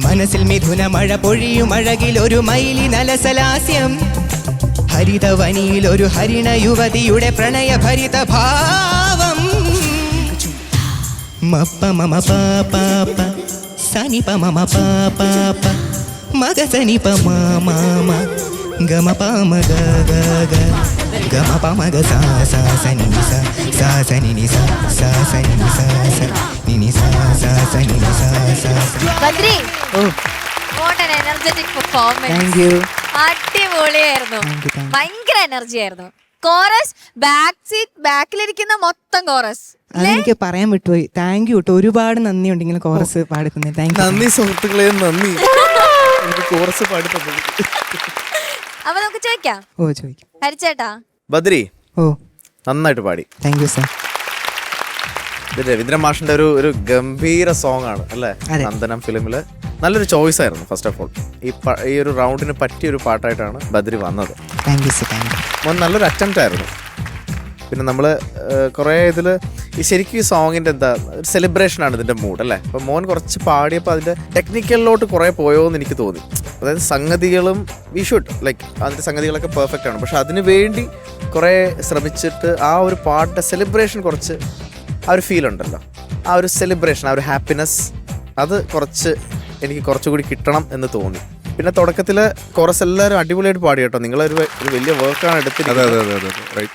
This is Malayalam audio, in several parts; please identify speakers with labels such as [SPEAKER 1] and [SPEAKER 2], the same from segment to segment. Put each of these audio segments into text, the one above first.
[SPEAKER 1] മനസ്സിൽ മിഥുന മഴ പൊഴിയും അഴകിൽ ഒരു മൈലി നലസലാസ്യം, ഹരിതവനിയിൽ ഒരു ഹരിണ യുവതിയുടെ പ്രണയഭരിത ഭാവം. മപ്പ മമ പാപ സനി പ മമ പാപ മഗ സനി പ മാമ ഗമ പാമ ഗ ഗ ഗ ഗമ പമ ഗ സ സ സനി സ സ സനി നി സ സ സനി നി സ സ നി നി സ സ സനി നി സ സ.
[SPEAKER 2] Badri, what an energetic performance.
[SPEAKER 1] Thank you.
[SPEAKER 2] അടിപൊളിയായിരുന്നു, ഭയങ്കര എനർജി ആയിരുന്നു. കോറസ് ബാക്കിലിരിക്കുന്ന മൊത്തം കോറസ്.
[SPEAKER 1] അതെനിക്ക് പറയാൻ വിട്ടുപോയി. താങ്ക് യു കേട്ടോ, ഒരുപാട് നന്ദിയുണ്ട് ഇങ്ങനെ കോറസ് പാടുന്നത്. Thank you.
[SPEAKER 3] നന്ദി സുഹൃത്തുക്കളെ, നന്ദി. കോറസ് പാടി തന്നത്.
[SPEAKER 2] അപ്പൊ നമുക്ക് ചോദിക്കാം.
[SPEAKER 1] ഓ ചോദിക്കാം.
[SPEAKER 2] ഹരിച്ചേട്ടാ.
[SPEAKER 3] ബദ്രി,
[SPEAKER 1] ഓ
[SPEAKER 3] നന്നായിട്ട് പാടി.
[SPEAKER 1] Thank you sir.
[SPEAKER 3] ഇത് രവീന്ദ്രൻ മാഷിന്റെ ഒരു ഗംഭീര സോങ് ആണ് അല്ലേ? നന്ദനം ഫിലിമില് നല്ലൊരു ചോയ്സ് ആയിരുന്നു. ഫസ്റ്റ് ഓഫ് ഓൾ ഈ ഒരു റൗണ്ടിന് പറ്റിയൊരു പാട്ടായിട്ടാണ് ബദ്രി വന്നത്.
[SPEAKER 1] Thank you sir. Thank U.
[SPEAKER 3] മോൻ നല്ലൊരു അറ്റംപ്റ്റ് ആയിരുന്നു. പിന്നെ നമ്മൾ കുറേ ഇതിൽ ഈ ശരിക്കും ഈ സോങ്ങിൻ്റെ എന്താ ഒരു സെലിബ്രേഷനാണ് ഇതിൻ്റെ മൂഡ് അല്ലേ? അപ്പോൾ മോൻ കുറച്ച് പാടിയപ്പോൾ അതിൻ്റെ ടെക്നിക്കലിലോട്ട് കുറേ പോയോ എന്ന് എനിക്ക് തോന്നി. അതായത് സംഗതികളും വി ഷുഡ് ലൈക്ക് അതിൻ്റെ സംഗതികളൊക്കെ പെർഫെക്റ്റ് ആണ്, പക്ഷെ അതിന് വേണ്ടി കുറേ ശ്രമിച്ചിട്ട് ആ ഒരു പാട്ടിൻ്റെ സെലിബ്രേഷൻ കുറച്ച് ആ ഒരു ഫീൽ ഉണ്ടല്ലോ, ആ ഒരു സെലിബ്രേഷൻ, ആ ഒരു ഹാപ്പിനെസ്, അത് കുറച്ച് എനിക്ക് കുറച്ചുകൂടി കിട്ടണം എന്ന് തോന്നി. പിന്നെ തുടക്കത്തിൽ കുറച്ച് എല്ലാവരും അടിപൊളിയായിട്ട് പാടി കേട്ടോ. നിങ്ങളൊരു വലിയ വർക്കാണ് എടുത്തിരിക്കുന്നത്.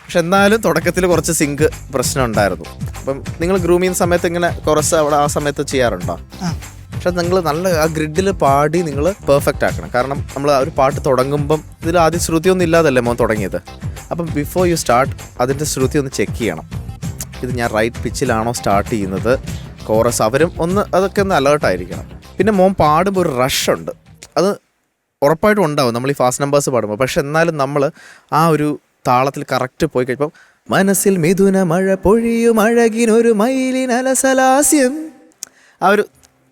[SPEAKER 3] പക്ഷെ എന്നാലും തുടക്കത്തിൽ കുറച്ച് സിങ്ക് പ്രശ്നം ഉണ്ടായിരുന്നു. അപ്പം നിങ്ങൾ ഗ്രൂം ചെയ്യുന്ന സമയത്ത് ഇങ്ങനെ കുറച്ച് അവിടെ ആ സമയത്ത് ചെയ്യാറുണ്ടോ? പക്ഷെ നിങ്ങൾ നല്ല ആ ഗ്രിഡിൽ പാടി നിങ്ങൾ പെർഫെക്റ്റ് ആക്കണം. കാരണം നമ്മൾ ആ ഒരു പാട്ട് തുടങ്ങുമ്പം ഇതിൽ ആദ്യം ശ്രുതിയൊന്നും ഇല്ലാതല്ലേ മോൻ തുടങ്ങിയത്. അപ്പം ബിഫോർ യു സ്റ്റാർട്ട് അതിൻ്റെ ശ്രുതി ഒന്ന് ചെക്ക് ചെയ്യണം. ഇത് ഞാൻ റൈറ്റ് പിച്ചിലാണോ സ്റ്റാർട്ട് ചെയ്യുന്നത്, കോറസ് അവരും ഒന്ന് അതൊക്കെ ഒന്ന് അലേർട്ടായിരിക്കണം. പിന്നെ മോൻ പാടുമ്പോൾ ഒരു റഷുണ്ട്, അത് ഉറപ്പായിട്ടും ഉണ്ടാവും നമ്മൾ ഈ ഫാസ്റ്റ് നമ്പേഴ്സ് പാടുമ്പോൾ. പക്ഷെ എന്നാലും നമ്മൾ ആ ഒരു താളത്തിൽ കറക്റ്റ് പോയി കഴിയുമ്പം മനസ്സിൽ മിഥുന മഴ പൊഴിയും അഴകിനൊരു മൈലിനലസലാസ്യം, ആ ഒരു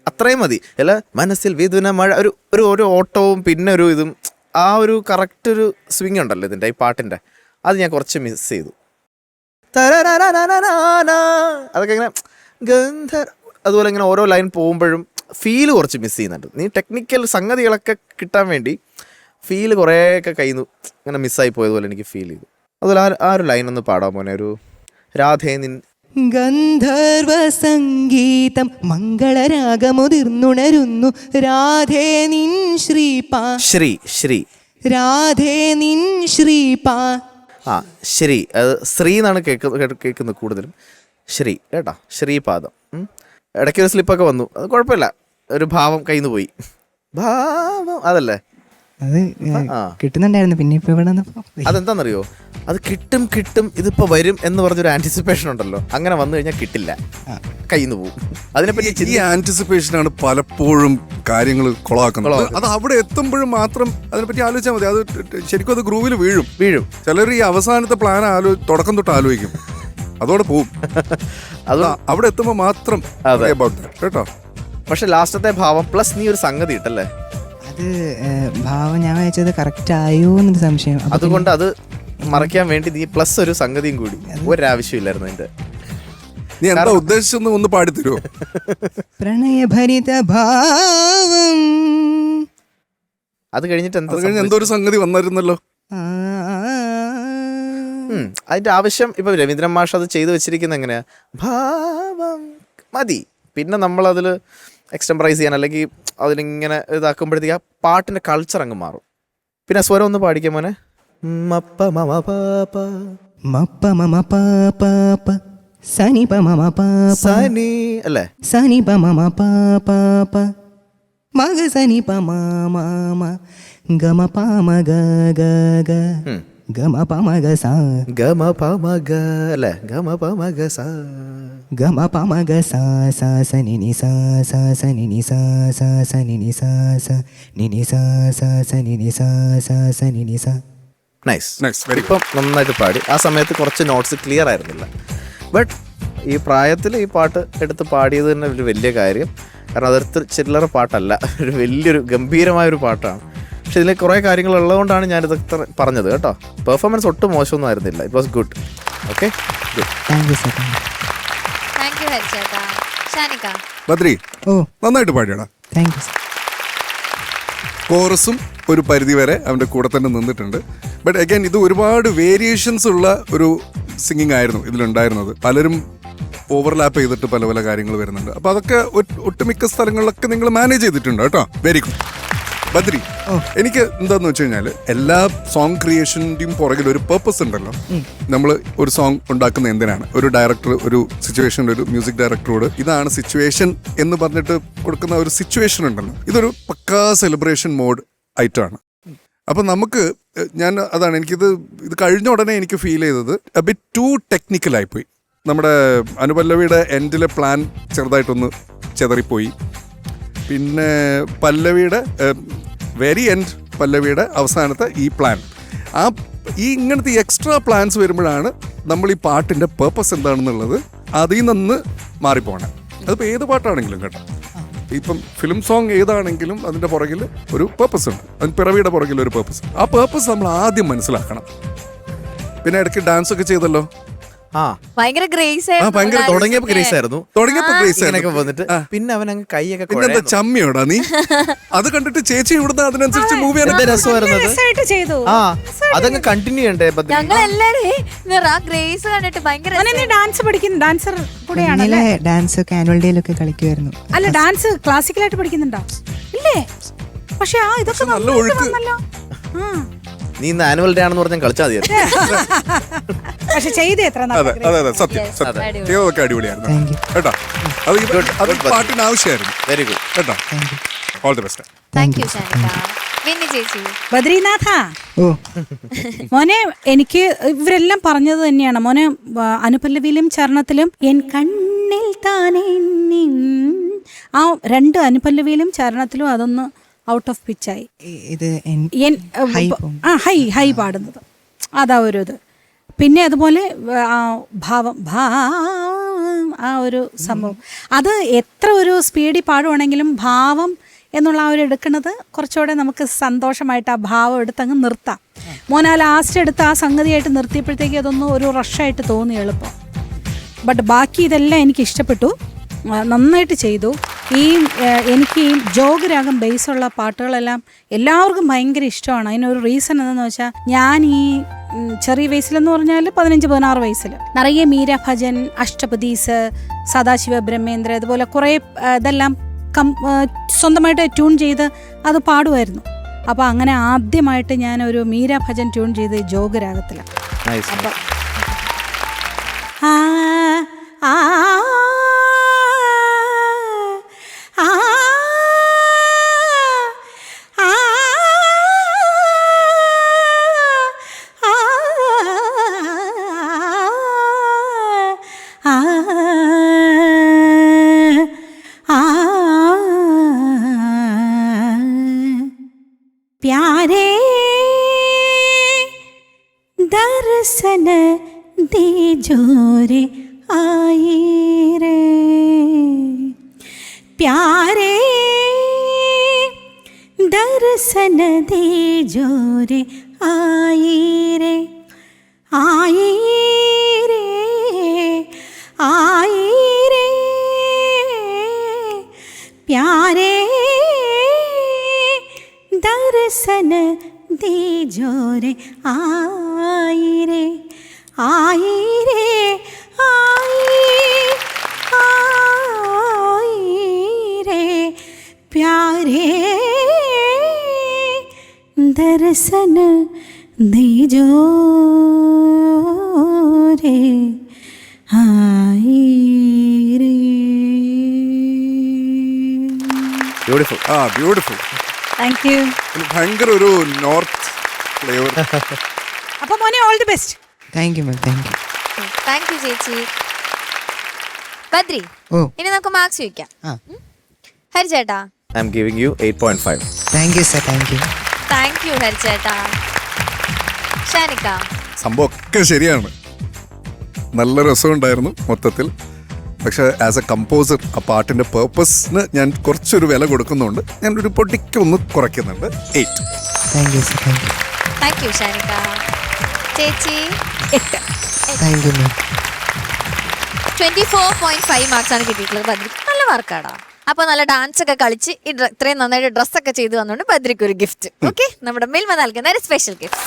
[SPEAKER 3] അത്രയും മതി അല്ല. മനസ്സിൽ മിഥുന മഴ ഒരു ഓട്ടവും പിന്നെ ഒരു ഇതും, ആ ഒരു കറക്റ്റ് ഒരു സ്വിങ് ഉണ്ടല്ലോ ഇതിൻ്റെ ഈ പാട്ടിൻ്റെ, അത് ഞാൻ കുറച്ച് മിസ് ചെയ്തു. അതൊക്കെ ഇങ്ങനെ അതുപോലെ ഇങ്ങനെ ഓരോ ലൈൻ പോകുമ്പോഴും ഫീല് കുറച്ച് മിസ് ചെയ്യുന്നുണ്ട്. നീ ടെക്നിക്കൽ സംഗതികളൊക്കെ കിട്ടാൻ വേണ്ടി ഫീല് കുറേയൊക്കെ കയ്യിൽ നിന്ന് ഇങ്ങനെ മിസ്സായി പോയതുപോലെ എനിക്ക് ഫീൽ ചെയ്തു. അതുപോലെ ആ ഒരു ലൈൻ ഒന്ന് പാടാൻ പോനെ, ഒരു രാധേ നിൻ
[SPEAKER 1] ഗന്ധർവ സംഗീതം മംഗളരാഗമുതിർന്നുണരുന്നു രാധേ നിൻ ശ്രീപാ
[SPEAKER 3] ശ്രീ
[SPEAKER 1] രാധേ നിൻ ശ്രീപാ.
[SPEAKER 3] ആ ശ്രീ, അത് ശ്രീ എന്നാണ് കേൾക്കുന്നത് കൂടുതലും. ശ്രീ കേട്ടോ, ശ്രീപാദം. ഇടയ്ക്കൊരു സ്ലിപ്പൊക്കെ വന്നു, അത് കുഴപ്പമില്ല, ഒരു ഭാവം കയ്യിൽ നിന്ന് പോയി. ഭാവം അതല്ലേ
[SPEAKER 1] അത് കിട്ടുന്നുണ്ടായിരുന്നു. പിന്നെ ഇപ്പൊ ഇവിടെ
[SPEAKER 3] അതെന്താണെന്നറിയോ, അത് കിട്ടും ഇതിപ്പോൾ വരും എന്ന് പറഞ്ഞൊരു ആൻറ്റിസിപ്പേഷൻ ഉണ്ടല്ലോ, അങ്ങനെ വന്നു കഴിഞ്ഞാൽ കിട്ടില്ല, കയ്യിൽ നിന്ന് പോകും. അതിനെപ്പറ്റി
[SPEAKER 4] ഈ ആൻറ്റിസിപ്പേഷനാണ് പലപ്പോഴും കാര്യങ്ങൾ കൊളാക്കുന്നത്. അത് അവിടെ എത്തുമ്പോഴും മാത്രം അതിനെപ്പറ്റി ആലോചിച്ചാൽ മതി. അത് ശരിക്കും അത് ഗ്രൂവിൽ വീഴും. ചിലർ ഈ അവസാനത്തെ പ്ലാൻ തുടക്കം തൊട്ട് ആലോചിക്കും, അതോടെ പോവും. അത് അവിടെ എത്തുമ്പോൾ മാത്രം കേട്ടോ.
[SPEAKER 3] പക്ഷെ ലാസ്റ്റത്തെ ഭാവം പ്ലസ് നീ ഒരു സംഗതി ഇട്ടല്ലേ,
[SPEAKER 1] അത് ഭാവം ഞാൻ വായിച്ചത് കറക്റ്റ് ആയോ എന്നൊരു സംശയം.
[SPEAKER 3] അതുകൊണ്ട് അത് മറയ്ക്കാൻ വേണ്ടി നീ പ്ലസ് ഒരു സംഗതിയും കൂടി, ഒരാവശ്യമില്ലായിരുന്നു അതിന്റെ.
[SPEAKER 4] നീ എന്താ ഉദ്ദേശിച്ചൊന്ന് ഒന്ന് പാടിത്തരുമോ?
[SPEAKER 1] പ്രണയഭരിത ഭാവം.
[SPEAKER 3] അത് കഴിഞ്ഞിട്ട്
[SPEAKER 4] എന്തോ ഒരു സംഗതി വന്നിരുന്നല്ലോ.
[SPEAKER 3] അതിന്റെ ആവശ്യം ഇപ്പൊ രവീന്ദ്രൻ മാഷ് അത് ചെയ്തു വെച്ചിരിക്കുന്നത് എങ്ങനെയാ, ഭാവം മതി. പിന്നെ നമ്മളതിൽ എക്സ്റ്റംപറൈസ് ചെയ്യാൻ അല്ലെങ്കിൽ അതിലിങ്ങനെ ഇതാക്കുമ്പോഴത്തേക്ക് ആ പാട്ടിന്റെ കൾച്ചർ അങ്ങ് മാറും. പിന്നെ സ്വരം ഒന്ന് പാടിക്കാൻ മോനെ. മപ്പ മമ പാപ
[SPEAKER 1] മപ്പ മമ പാപ സനി പ മമ പാപ
[SPEAKER 3] സനി അല്ലേ,
[SPEAKER 1] സനി പ മമ പാപ മഗ സനി പ മാമ ഗമ പാമ ഗ ഗ ഗ ഗമ പമഗ സ
[SPEAKER 3] ഗമ പമഗ അല്ലേ, ഗമ പമഗ സ
[SPEAKER 1] ഗമ പമഗ സ സ സനി നി സ സ സനി നി സ സ സനി നി സ സ നി നി സ സ സനി നി സ സ സനി നി സ.
[SPEAKER 3] നൈസ്. ഇപ്പം നന്നായിട്ട് പാടി. ആ സമയത്ത് കുറച്ച് നോട്ട്സ് ക്ലിയർ ആയിരുന്നില്ല, ബട്ട് ഈ പ്രായത്തിൽ ഈ പാട്ട് എടുത്ത് പാടിയത് തന്നെ ഒരു വലിയ കാര്യം. കാരണം അതൊരു ചില്ലറ പാട്ടല്ല, ഒരു വലിയൊരു ഗംഭീരമായൊരു പാട്ടാണ്. പക്ഷെ ഇതിൽ കുറേ കാര്യങ്ങൾ ഉള്ളതുകൊണ്ടാണ് ഞാനിതൊക്കെ പറഞ്ഞത് കേട്ടോ. പെർഫോമൻസ് ഒട്ടും മോശമൊന്നും ആയിരുന്നില്ല, it was good. Okay, good.
[SPEAKER 1] Thank you sir.
[SPEAKER 2] Thank you ഹരിച്ചേട്ടാ. ഷാനിക.
[SPEAKER 4] ബദ്രി
[SPEAKER 1] ഓ
[SPEAKER 4] നന്നായിട്ട് പാടിയടാ.
[SPEAKER 1] Thank you sir.
[SPEAKER 4] കോറസും ഒരു പരിധിവരെ അവൻ്റെ കൂടെ തന്നെ നിന്നിട്ടുണ്ട്. ബട്ട് അഗൈൻ ഇത് ഒരുപാട് വേരിയേഷൻസ് ഉള്ള ഒരു സിംഗിങ് ആയിരുന്നു ഇതിലുണ്ടായിരുന്നത്. പലരും ഓവർലാപ്പ് ചെയ്തിട്ട് പല പല കാര്യങ്ങൾ വരുന്നുണ്ട്. അപ്പോൾ അതൊക്കെ ഒട്ടുമിക്ക സ്ഥലങ്ങളിലൊക്കെ നിങ്ങൾ മാനേജ് ചെയ്തിട്ടുണ്ട് കേട്ടോ. Very good. ബദ്രി, എനിക്ക് എന്താന്ന് വെച്ച് കഴിഞ്ഞാൽ എല്ലാ സോങ് ക്രിയേഷൻ്റെയും പുറകിൽ ഒരു പേർപ്പസ് ഉണ്ടല്ലോ. നമ്മൾ ഒരു സോങ് ഉണ്ടാക്കുന്ന എന്തിനാണ്? ഒരു ഡയറക്ടർ ഒരു സിറ്റുവേഷനിൽ ഒരു മ്യൂസിക് ഡയറക്ടറോട് ഇതാണ് സിറ്റുവേഷൻ എന്ന് പറഞ്ഞിട്ട് കൊടുക്കുന്ന ഒരു സിറ്റുവേഷൻ ഉണ്ടല്ലോ. ഇതൊരു പക്കാ സെലിബ്രേഷൻ മോഡ് ഐറ്റമാണ്. അപ്പം നമുക്ക് അതാണ് ഇത് കഴിഞ്ഞ ഉടനെ എനിക്ക് ഫീൽ ചെയ്തത് എ ബിറ്റ് ടു ടെക്നിക്കലായിപ്പോയി. നമ്മുടെ അനുപല്ലവിയുടെ എൻഡിലെ പ്ലാൻ ചെറുതായിട്ടൊന്ന് ചെതറിപ്പോയി. പിന്നെ പല്ലവിയുടെ വെരി എൻഡ് പല്ലവിയുടെ അവസാനത്തെ ഈ പ്ലാൻ, ഇങ്ങനത്തെ എക്സ്ട്രാ പ്ലാൻസ് വരുമ്പോഴാണ് നമ്മൾ ഈ പാട്ടിൻ്റെ പേർപ്പസ് എന്താണെന്നുള്ളത് അതിൽ നിന്ന് മാറിപ്പോണേ. അതിപ്പോൾ ഏത് പാട്ടാണെങ്കിലും കേട്ടോ, ഇപ്പം ഫിലിം സോങ് ഏതാണെങ്കിലും അതിൻ്റെ പുറകിൽ ഒരു പേർപ്പസ് ഉണ്ട്. അതിന് പിറവിയുടെ പുറകിൽ ഒരു പേർപ്പസ്. ആ പേർപ്പസ് നമ്മൾ ആദ്യം മനസ്സിലാക്കണം. പിന്നെ ഇടയ്ക്ക് ഡാൻസ് ഒക്കെ ചെയ്തല്ലോ.
[SPEAKER 2] ഭയങ്കര ഗ്രേസ്
[SPEAKER 3] തുടങ്ങിയപ്പോ ഗ്രേസ് ആയിരുന്നു.
[SPEAKER 4] വന്നിട്ട്
[SPEAKER 3] പിന്നെ അവൻ അങ്ങ് കൈയൊക്കെ
[SPEAKER 4] പിന്നെന്താ ചമ്മിയോടാ നീ? അത് കണ്ടിട്ട് ചേച്ചി ഇവിടുന്ന് അതിനനുസരിച്ച് മൂവ് ചെയ്യാൻ
[SPEAKER 3] രസമായിരുന്നു. അതങ്ങ് കണ്ടിന്യൂ ചെയ്യണ്ടേ?
[SPEAKER 2] ഗ്രേസ് കണ്ടിട്ട് ഭയങ്കര
[SPEAKER 5] ഡാൻസ് പഠിക്കുന്നു. ഡാൻസർ കൂടെയാണ്.
[SPEAKER 1] ഡാൻസ് ഒക്കെ ആനുവൽ ഡേയിലൊക്കെ കളിക്കുമായിരുന്നു.
[SPEAKER 5] അല്ല, ഡാൻസ് ക്ലാസിക്കലായിട്ട് പഠിക്കുന്നുണ്ടോ? ഇല്ലേ? പക്ഷെ ഇതൊക്കെ
[SPEAKER 4] നല്ല ഒഴുക്ക്.
[SPEAKER 3] നീ ഇന്ന് ആനുവൽ ഡേ ആണെന്ന് പറഞ്ഞാൽ കളിച്ചാൽ മതി.
[SPEAKER 5] പക്ഷെ ചെയ്ത് എത്ര
[SPEAKER 4] അതെ സത്യം ചെയ്തതൊക്കെ അടിപൊളിയായിരുന്നു കേട്ടോ. അത് പാട്ടിന് ആവശ്യമായിരുന്നു.
[SPEAKER 3] വെരി ഗുഡ്
[SPEAKER 4] കേട്ടോ. All the best.
[SPEAKER 2] Thank you ചേച്ചി.
[SPEAKER 5] ബദ്രീനാഥ മോനെ, എനിക്ക് ഇവരെല്ലാം പറഞ്ഞത് തന്നെയാണ് മോനെ. അനുപല്ലവിയിലും ചരണത്തിലും എൻ കണ്ണിൽ താനേ ആ രണ്ട് അനുപല്ലവിയിലും ചരണത്തിലും അതൊന്ന് ഔട്ട് ഓഫ് പിച്ചായി. ഹൈ പാടുന്നത് അതാ ഒരു ഇത്. പിന്നെ അതുപോലെ ഭാവം ആ ഒരു സംഭവം, അത് എത്ര ഒരു സ്പീഡിൽ പാടുവാണെങ്കിലും ഭാവം എന്നുള്ള ആ ഒരു എടുക്കുന്നത് കുറച്ചുകൂടെ നമുക്ക് സന്തോഷമായിട്ട് ആ ഭാവം എടുത്തങ്ങ് നിർത്താം. മോനാ ലാസ്റ്റ് എടുത്ത് ആ സംഗതിയായിട്ട് നിർത്തിയപ്പോഴത്തേക്ക് അതൊന്നും ഒരു റഷായിട്ട് തോന്നി എളുപ്പം. ബട്ട് ബാക്കി ഇതെല്ലാം എനിക്ക് ഇഷ്ടപ്പെട്ടു, നന്നായിട്ട് ചെയ്തു. എനിക്ക് ഈ ജോഗരാഗം ബേസുള്ള പാട്ടുകളെല്ലാം എല്ലാവർക്കും ഭയങ്കര ഇഷ്ടമാണ്. അതിനൊരു റീസൺ എന്തെന്ന് വെച്ചാൽ, ഞാൻ ഈ ചെറിയ വയസ്സിലെന്ന് പറഞ്ഞാൽ 15-16 വയസ്സിൽ നിറയെ മീര ഭജൻ, അഷ്ടപദീസ്, സദാശിവ ബ്രഹ്മേന്ദ്ര, അതുപോലെ കുറേ ഇതെല്ലാം സ്വന്തമായിട്ട് ട്യൂൺ ചെയ്ത് അത് പാടുമായിരുന്നു. അപ്പോൾ അങ്ങനെ ആദ്യമായിട്ട് ഞാനൊരു മീര ഭജൻ ട്യൂൺ ചെയ്ത് ജോഗരാഗത്തിലാണ്. അപ്പം प्यारे दर्शन दे जोरे आए रे, प्यारे दर्शन दे जोरे आए रे, आए रे, आए रे, प्यारे दर्शन दे जोरे आई रे, आई रे, आई रे, प्यारे दर्शन दे जोरे आई रे.
[SPEAKER 3] ബ്യൂട്ടിഫുൾ.
[SPEAKER 4] ബ്യൂട്ടിഫുൾ.
[SPEAKER 5] Thank you.
[SPEAKER 4] ഭയങ്കര ഒരു നോർത്ത് ഫ്ലേവർ.
[SPEAKER 5] അപ്പൊ മോനെ all the best.
[SPEAKER 1] Thank you ma'am.
[SPEAKER 2] Thank you ചേച്ചി. ബദ്രി, ഇനി നമുക്ക് മാർക്സ് ചോദിക്കാം. ഹരിചേട്ടാ,
[SPEAKER 3] I am giving you 8.5.
[SPEAKER 1] Thank you sir.
[SPEAKER 2] Thank you ഹരിചേട്ടാ. ഷാനിക്ക,
[SPEAKER 4] സംഭവമൊക്കെ ശരിയാണ്, നല്ല രസമുണ്ടായിരുന്നു മൊത്തത്തിൽ. പക്ഷെ ആസ് എ കമ്പോസർ ആ പാട്ടിന്റെ പേർപ്പസിന് ഞാൻ കുറച്ചൊരു വില കൊടുക്കുന്നുണ്ട്. ഞാൻ ഒരു പൊട്ടിക്കൊന്ന് കുറയ്ക്കുന്നുണ്ട്. 8.
[SPEAKER 1] Thank you sir.
[SPEAKER 2] Thank you Shanika. ചേച്ചി 8.
[SPEAKER 1] Thank you ma'am.
[SPEAKER 2] 24.5 മാർക്സ് ആണ് കിട്ടിയിട്ടുള്ളത്. ബദ്രി നല്ല മാർക്കാടാ. അപ്പൊ നല്ല ഡാൻസ് ഒക്കെ കളിച്ച് ഇത്രയും നന്നായിട്ട് ഡ്രസ്സൊക്കെ ചെയ്ത് വന്നോണ്ട് ബദ്രിക്ക് ഒരു ഗിഫ്റ്റ്. ഓക്കെ, നമ്മുടെ മിൽമ നൽകുന്ന ഒരു സ്പെഷ്യൽ ഗിഫ്റ്റ്.